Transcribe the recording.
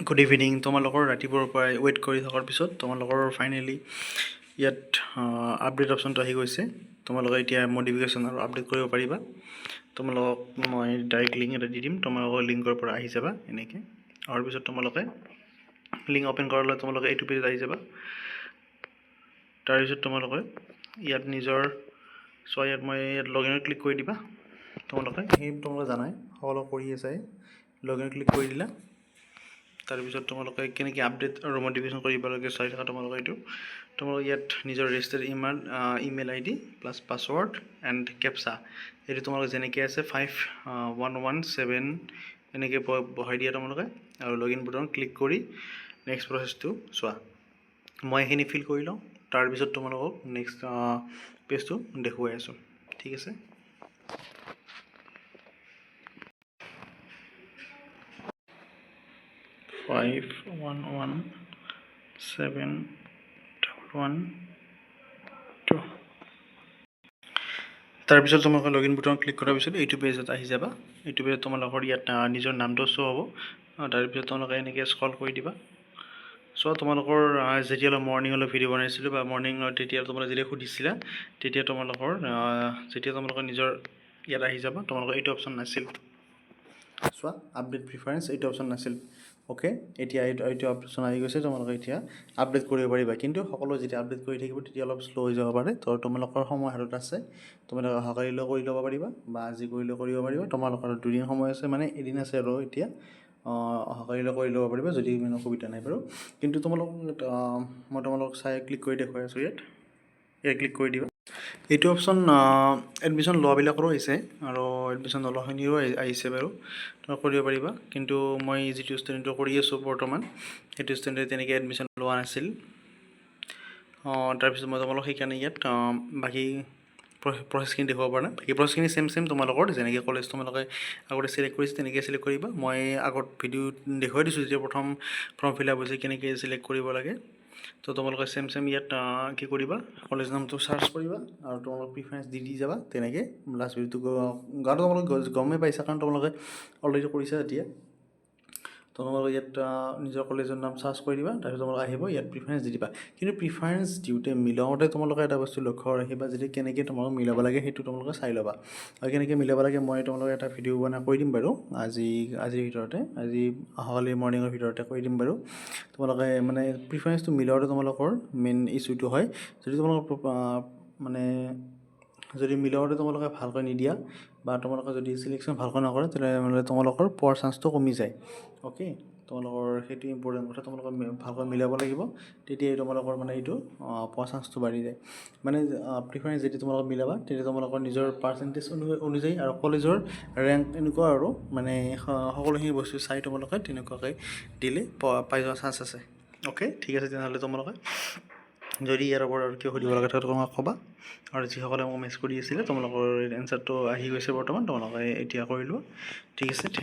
Good evening. তোমালোকৰ ৰাতিপুৱাৰ পৰাই ৱেইট কৰি থকাৰ পিছত তোমালোকৰ ফাইনেলি ইয়াত আপডেট অপশ্যনটো আহি গৈছে। তোমালোকে এতিয়া মডিফিকেশ্যন আৰু আপডেট কৰিব পাৰিবা। তোমালোকক মই ডাইৰেক্ট লিংক এটা দি দিম, তোমালোকৰ লিংকৰ পৰা আহি যাবা। এনেকৈ অহাৰ পিছত তোমালোকে লিংক অ'পেন কৰালৈ তোমালোকে এইটো পেজত আহি যাবা। তাৰপিছত তোমালোকে ইয়াত নিজৰ ইয়াত মই ইয়াত লগ ইনত ক্লিক কৰি দিবা। তোমালোকে জানাই সকলো কৰি আছে, লগ ইনত ক্লিক কৰি দিলা। তাৰপিছত তোমালোকে কেনেকৈ আপডেট আৰু মডিফিকেশ্যন কৰিব লাগে চাই থাকা। তোমালোকে ইয়াত নিজৰ registered email ID plus password and captcha এইটো তোমালোকে যেনেকৈ আছে 5117 এনেকৈ বহাই দিয়া তোমালোকে, আৰু লগ ইন বুটামত ক্লিক কৰি নেক্সট প্ৰচেছটো চোৱা। মই এইখিনি ফিল কৰি লওঁ, তাৰপিছত তোমালোকক নেক্সট পেজটো দেখুৱাই আছোঁ। ঠিক আছে। Five 1171112 তাৰপিছত তোমালোকে লগ ইন বুটামত ক্লিক কৰাৰ পিছত এইটো পেজত আহি যাবা। এইটো পেজত তোমালোকৰ ইয়াত নিজৰ নামটো শ্ব' হ'ব। তাৰপিছত তোমালোকে এনেকৈ স্ক্ৰল কৰি দিবা। তোমালোকৰ যেতিয়ালৈ মৰ্ণিঙলৈ ভিডিঅ' বনাইছিলোঁ বা মৰ্ণিঙত তেতিয়া তোমালোকে যেতিয়া সুধিছিলা, তেতিয়া তোমালোকৰ নিজৰ ইয়াত আহি যাবা। তোমালোকৰ এইটো অপশ্যন নাছিল, আপডেট প্ৰিফাৰেঞ্চ এইটো অপশ্যন নাছিল। অ'কে, এতিয়া এইটো অপশ্যন আহি গৈছে। তোমালোকে এতিয়া আপডেট কৰিব পাৰিবা, কিন্তু সকলো যেতিয়া আপডেট কৰি থাকিব তেতিয়া অলপ শ্ল' হৈ যাব পাৰে। তো তোমালোকৰ সময় হাতত আছে, তোমালোকে অহাকালিলৈ কৰি ল'ব পাৰিবা বা আজি কৰিলেও কৰিব পাৰিবা। তোমালোকৰ 2 দিন সময় আছে, মানে এদিন আছে আৰু এতিয়া অহাকালিলৈ কৰি ল'ব পাৰিবা যদি ইমান অসুবিধা নাই বাৰু। কিন্তু মই তোমালোকক চাই ক্লিক কৰি দেখুৱাই আছোঁ। ইয়াত ক্লিক কৰি দিবা। এইটো অপশ্যন এডমিশ্যন লোৱাবিলাকৰো আহিছে আৰু এডমিশ্যন নলোৱাখিনিৰো আহিছে বাৰু, তোমালোকে কৰিব পাৰিবা। কিন্তু মই যিটো ষ্টুডেণ্টৰ কৰি আছোঁ বৰ্তমান, সেইটো ষ্টুডেণ্টে তেনেকৈ এডমিশ্যন লোৱা নাছিল। তাৰপিছত মই তোমালোকক সেইকাৰণে ইয়াত বাকী প্ৰচেছখিনি দেখুৱাব পৰা নাই। বাকী প্ৰচেছখিনি চেম তোমালোকৰ যেনেকৈ কলেজ তোমালোকে আগতে চিলেক্ট কৰিছে তেনেকৈ চিলেক্ট কৰিবা। মই আগত ভিডিঅ'ত দেখুৱাই দিছোঁ যেতিয়া প্ৰথম ফৰ্ম ফিল আপ হৈছে কেনেকৈ চিলেক্ট কৰিব লাগে। তো তোমালোকে চেম ইয়াত কি কৰিবা, কলেজ নামটো চাৰ্চ কৰিবা আৰু তোমালোকে প্ৰিফাৰেঞ্চ দি যাবা। তেনেকৈ লাষ্ট ভিডিঅ'টো গাঁৱতো তোমালোকে গমেই পাইছা, কাৰণ তোমালোকে অলৰেডি কৰিছা। এতিয়া তোমালোকে ইয়াত নিজৰ কলেজৰ নাম চাৰ্চ কৰি দিবা। তাৰপিছত তোমালোকে আহিব ইয়াত প্ৰিফাৰেঞ্চ দি দিবা। কিন্তু প্ৰিফাৰেঞ্চ দিওঁতে মিলাওঁতে তোমালোকে এটা বস্তু লক্ষ্য ৰাখিবা, যদি কেনেকৈ তোমালোকে মিলাব লাগে সেইটো তোমালোকে চাই ল'বা। আৰু কেনেকৈ মিলাব লাগে মই তোমালোকে এটা ভিডিঅ' বনাই কৈ দিম বাৰু, আজিৰ ভিতৰতে, আজি অহাকালি মৰ্ণিঙৰ ভিতৰতে কৈ দিম বাৰু। তোমালোকে মানে প্ৰিফাৰেঞ্চটো মিলাওঁতে তোমালোকৰ মেইন ইছ্যুটো হয়, যদি তোমালোকৰ যদি মিলাওঁতে তোমালোকে ভালকৈ নিদিয়া বা তোমালোকে যদি চিলেকশ্যন ভালকৈ নকৰে, তেনেহ'লে তোমালোকৰ পোৱাৰ চান্সটো কমি যায়। অ'কে, তোমালোকৰ সেইটো ইম্পৰ্টেণ্ট কথা। তোমালোকে ভালকৈ মিলাব লাগিব, তেতিয়াই তোমালোকৰ এইটো পোৱাৰ চান্সটো বাঢ়ি যায়। প্ৰিফাৰেঞ্চ যেতিয়া তোমালোকে মিলাবা, তেতিয়া তোমালোকৰ নিজৰ পাৰ্চেণ্টেজ অনুযায়ী আৰু কলেজৰ ৰেংক এনেকুৱা আৰু সকলোখিনি বস্তু চাই তোমালোকে তেনেকুৱাকৈ দিলে পাই যোৱাৰ চান্স আছে। অ'কে, ঠিক আছে। তেনেহ'লে তোমালোকে যদি ইয়াৰ ওপৰত আৰু কিয় সুধিব লগা থাকে তোমালোকে ক'বা। আৰু যিসকলে মোক মেছেজ কৰি আছিলে, তোমালোকৰ এনচাৰটো আহি গৈছে বৰ্তমান, তোমালোকে এতিয়া কৰি লোৱা। ঠিক আছে।